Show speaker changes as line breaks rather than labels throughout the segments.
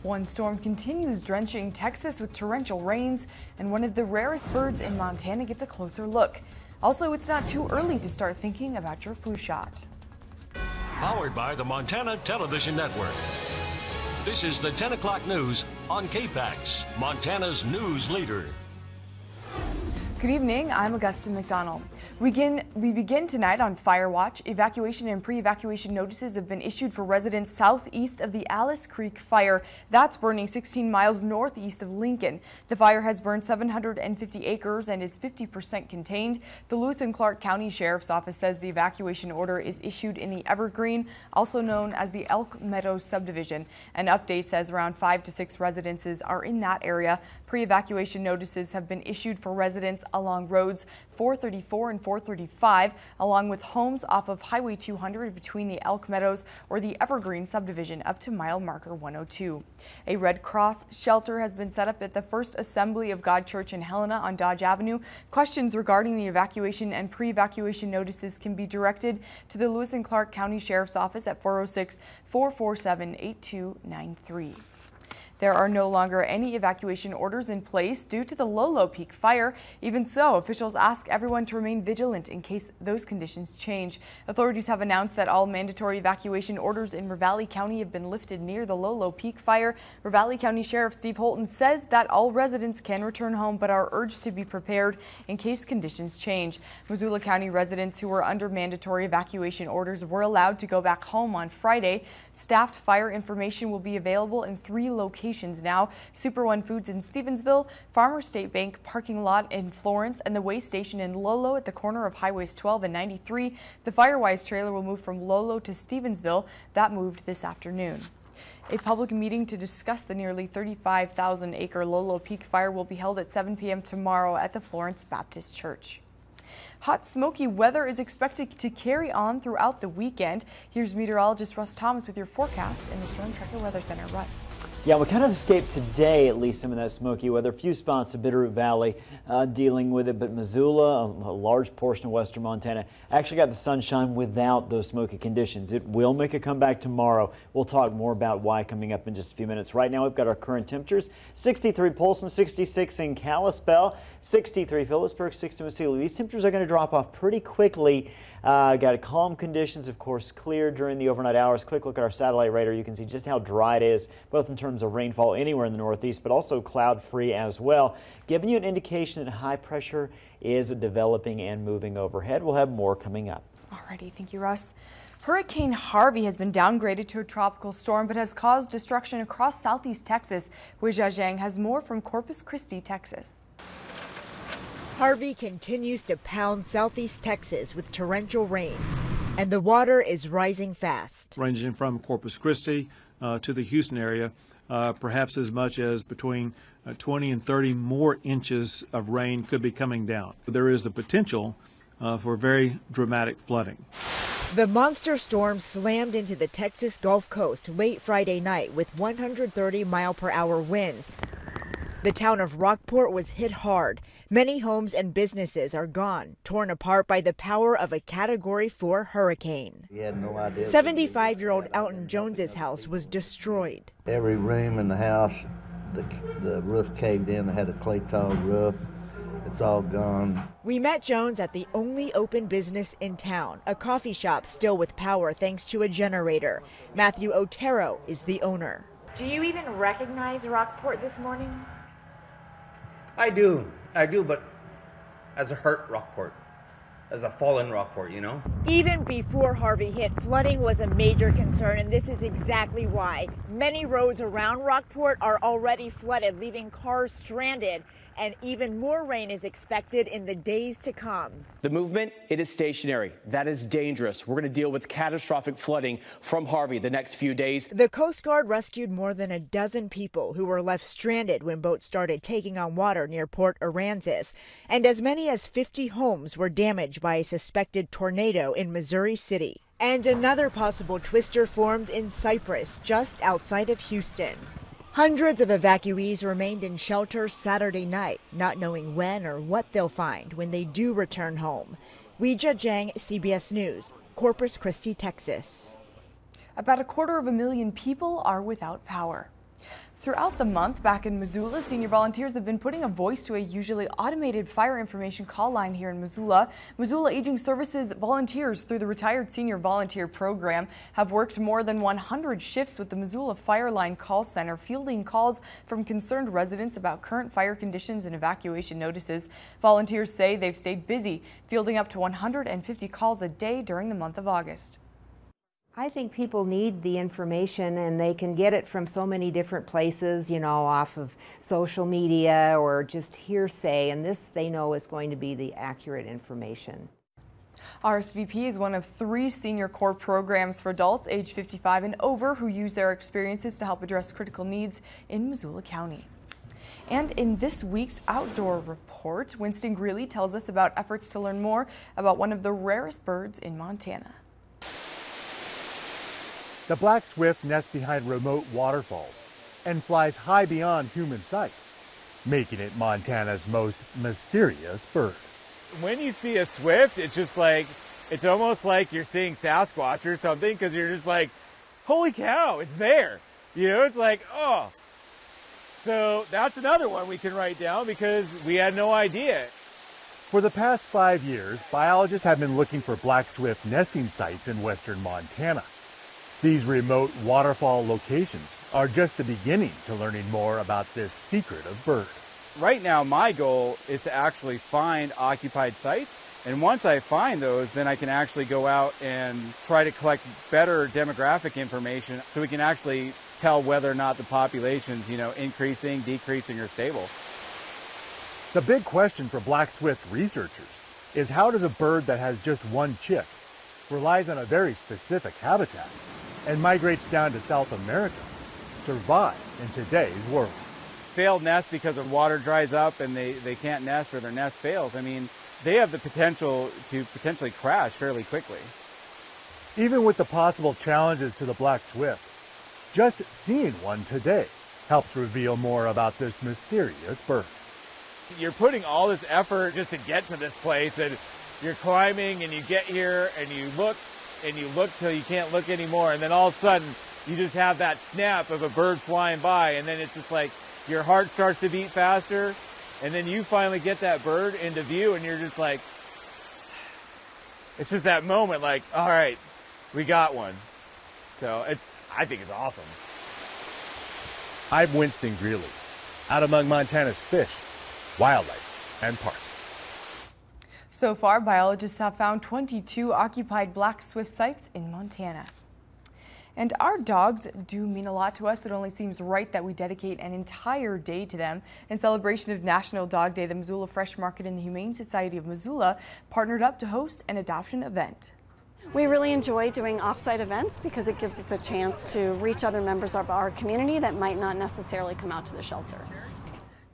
One storm continues drenching Texas with torrential rains, and one of the rarest birds in Montana gets a closer look. Also, it's not too early to start thinking about your flu shot.
Powered by the Montana Television Network. This is the 10 o'clock news on KPAX, Montana's news leader.
Good evening, I'm Augusta McDonnell. We begin tonight on fire watch. Evacuation and pre-evacuation notices have been issued for residents southeast of the Alice Creek fire. That's burning 16 miles northeast of Lincoln. The fire has burned 750 acres and is 50% contained. The Lewis and Clark County Sheriff's Office says the evacuation order is issued in the Evergreen, also known as the Elk Meadows subdivision. An update says around 5 to 6 residences are in that area. Pre-evacuation notices have been issued for residents along roads 434 and 435, along with homes off of Highway 200 between the Elk Meadows or the Evergreen subdivision up to mile marker 102. A Red Cross shelter has been set up at the First Assembly of God Church in Helena on Dodge Avenue. Questions regarding the evacuation and pre-evacuation notices can be directed to the Lewis and Clark County Sheriff's Office at 406-447-8293. There are no longer any evacuation orders in place due to the Lolo Peak fire. Even so, officials ask everyone to remain vigilant in case those conditions change. Authorities have announced that all mandatory evacuation orders in Ravalli County have been lifted near the Lolo Peak fire. Ravalli County Sheriff Steve Holton says that all residents can return home but are urged to be prepared in case conditions change. Missoula County residents who were under mandatory evacuation orders were allowed to go back home on Friday. Staffed fire information will be available in 3 locations now: Super One Foods in Stevensville, Farmers State Bank parking lot in Florence, and the way station in Lolo at the corner of Highways 12 and 93. The Firewise trailer will move from Lolo to Stevensville. That moved this afternoon. A public meeting to discuss the nearly 35,000-acre Lolo Peak fire will be held at 7 p.m. tomorrow at the Florence Baptist Church. Hot, smoky weather is expected to carry on throughout the weekend. Here's meteorologist Russ Thomas with your forecast in the Storm Tracker Weather Center. Russ.
Yeah, we kind of escaped today, at least some of that smoky weather. A few spots of Bitterroot Valley dealing with it, but Missoula, a large portion of western Montana, actually got the sunshine without those smoky conditions. It will make a comeback tomorrow. We'll talk more about why coming up in just a few minutes. Right now, we've got our current temperatures: 63 Polson, 66 in Kalispell, 63 Phillipsburg, 60 Missoula. These temperatures are going to drop off pretty quickly. Got calm conditions, of course, clear during the overnight hours. Quick look at our satellite radar. You can see just how dry it is, both in terms of rainfall anywhere in the northeast, but also cloud-free as well, giving you an indication that high pressure is developing and moving overhead. We'll have more coming up.
Alrighty, thank you, Russ. Hurricane Harvey has been downgraded to a tropical storm, but has caused destruction across southeast Texas. Weijia Zhang has more from Corpus Christi, Texas.
Harvey continues to pound southeast Texas with torrential rain, and the water is rising fast.
Ranging from Corpus Christi to the Houston area, perhaps as much as between 20 and 30 more inches of rain could be coming down. There is the potential for very dramatic flooding.
The monster storm slammed into the Texas Gulf Coast late Friday night with 130-mile-per-hour winds. The town of Rockport was hit hard. Many homes and businesses are gone, torn apart by the power of a Category 4 hurricane. 75-year-old Elton Jones's house was destroyed.
Every room in the house, the roof caved in. They had a clay tile roof. It's all gone.
We met Jones at the only open business in town, a coffee shop still with power thanks to a generator. Matthew Otero is the owner.
Do you even recognize Rockport this morning?
I do, but as a hurt Rockport, as a fallen Rockport, you know?
Even before Harvey hit, flooding was a major concern, and this is exactly why. Many roads around Rockport are already flooded, leaving cars stranded, and even more rain is expected in the days to come.
The movement, it is stationary. That is dangerous. We're going to deal with catastrophic flooding from Harvey the next few days.
The Coast Guard rescued more than a dozen people who were left stranded when boats started taking on water near Port Aransas, and as many as 50 homes were damaged by a suspected tornado in Missouri City. And another possible twister formed in Cypress, just outside of Houston. Hundreds of evacuees remained in shelter Saturday night, not knowing when or what they'll find when they do return home. Weijia Zhang, CBS News, Corpus Christi, Texas.
About 250,000 people are without power. Throughout the month, back in Missoula, senior volunteers have been putting a voice to a usually automated fire information call line here in Missoula. Missoula Aging Services volunteers through the Retired Senior Volunteer Program have worked more than 100 shifts with the Missoula Fire Line Call Center, fielding calls from concerned residents about current fire conditions and evacuation notices. Volunteers say they've stayed busy, fielding up to 150 calls a day during the month of August.
I think people need the information, and they can get it from so many different places, you know, off of social media or just hearsay, and this they know is going to be the accurate information.
RSVP is one of 3 senior corps programs for adults age 55 and over who use their experiences to help address critical needs in Missoula County. And in this week's outdoor report, Winston Greeley tells us about efforts to learn more about one of the rarest birds in Montana.
The black swift nests behind remote waterfalls and flies high beyond human sight, making it Montana's most mysterious bird.
When you see a swift, it's just like, it's almost like you're seeing Sasquatch or something, because you're just like, holy cow, it's there. You know, it's like, oh. So that's another one we can write down because we had no idea.
For the past 5 years, biologists have been looking for black swift nesting sites in western Montana. These remote waterfall locations are just the beginning to learning more about this secret of bird.
Right now, my goal is to actually find occupied sites. And once I find those, then I can actually go out and try to collect better demographic information so we can actually tell whether or not the population's, you know, increasing, decreasing, or stable.
The big question for black swift researchers is, how does a bird that has just one chick, relies on a very specific habitat, and migrates down to South America, survive in today's world?
Failed nests because the water dries up and they can't nest, or their nest fails. I mean, they have the potential to potentially crash fairly quickly.
Even with the possible challenges to the black swift, just seeing one today helps reveal more about this mysterious bird.
You're putting all this effort just to get to this place, and you're climbing and you get here and you look till you can't look anymore, and then all of a sudden you just have that snap of a bird flying by, and then it's just like your heart starts to beat faster, and then you finally get that bird into view, and you're just like, it's just that moment like, all right, we got one. So I think it's awesome.
I'm Winston Greeley, out among Montana's fish, wildlife, and parks.
So far, biologists have found 22 occupied black swift sites in Montana. And our dogs do mean a lot to us. It only seems right that we dedicate an entire day to them. In celebration of National Dog Day, the Missoula Fresh Market and the Humane Society of Missoula partnered up to host an adoption event.
We really enjoy doing off-site events because it gives us a chance to reach other members of our community that might not necessarily come out to the shelter.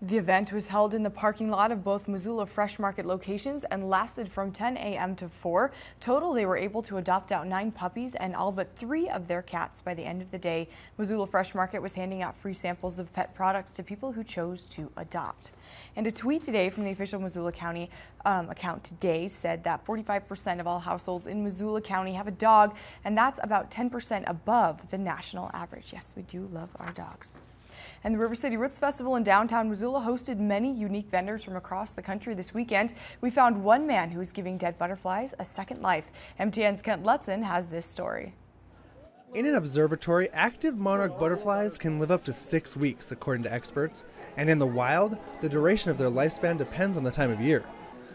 The event was held in the parking lot of both Missoula Fresh Market locations and lasted from 10 a.m. to 4. Total, they were able to adopt out 9 puppies and all but 3 of their cats by the end of the day. Missoula Fresh Market was handing out free samples of pet products to people who chose to adopt. And a tweet today from the official Missoula County account today said that 45% of all households in Missoula County have a dog, and that's about 10% above the national average. Yes, we do love our dogs. And the River City Roots Festival in downtown Missoula hosted many unique vendors from across the country this weekend. We found one man who is giving dead butterflies a second life. MTN's Kent Lutzen has this story.
In an observatory, active monarch butterflies can live up to 6 weeks, according to experts. And in the wild, the duration of their lifespan depends on the time of year.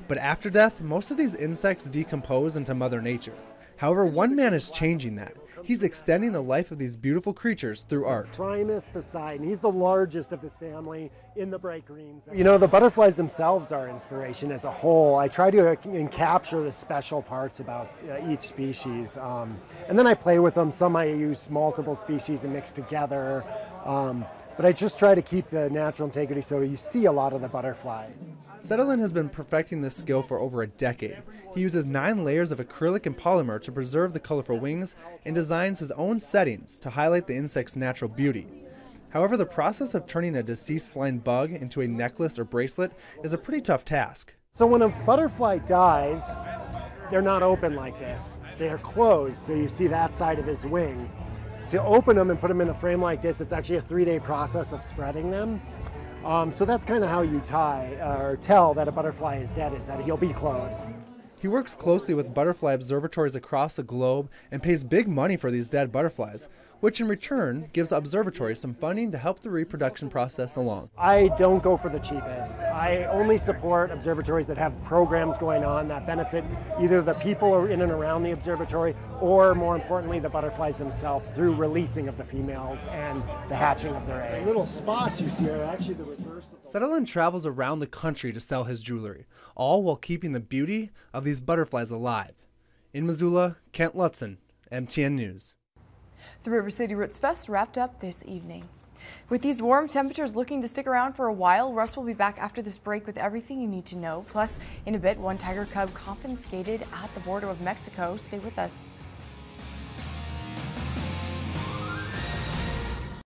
But after death, most of these insects decompose into Mother Nature. However, one man is changing that. He's extending the life of these beautiful creatures through art.
Primus Poseidon, he's the largest of this family in the bright greens. You know, the butterflies themselves are inspiration as a whole. I try to capture the special parts about each species. And then I play with them. Some I use multiple species and mix together. But I just try to keep the natural integrity so you see a lot of the butterfly.
Settlin has been perfecting this skill for over a decade. He uses 9 layers of acrylic and polymer to preserve the colorful wings and designs his own settings to highlight the insect's natural beauty. However, the process of turning a deceased flying bug into a necklace or bracelet is a pretty tough task.
So when a butterfly dies, they're not open like this. They're closed, so you see that side of his wing. To open them and put them in a frame like this, it's actually a 3-day process of spreading them. So that's kind of how you tell that a butterfly is dead, is that he'll be closed.
He works closely with butterfly observatories across the globe and pays big money for these dead butterflies, which in return gives observatories some funding to help the reproduction process along.
I don't go for the cheapest. I only support observatories that have programs going on that benefit either the people in and around the observatory or, more importantly, the butterflies themselves through releasing of the females and the hatching of their eggs. The little spots you see are actually the reverse of
Settlin travels around the country to sell his jewelry, all while keeping the beauty of these butterflies alive. In Missoula, Kent Lutzen, MTN News.
The River City Roots Fest wrapped up this evening. With these warm temperatures looking to stick around for a while, Russ will be back after this break with everything you need to know. Plus, in a bit, one tiger cub confiscated at the border of Mexico. Stay with us.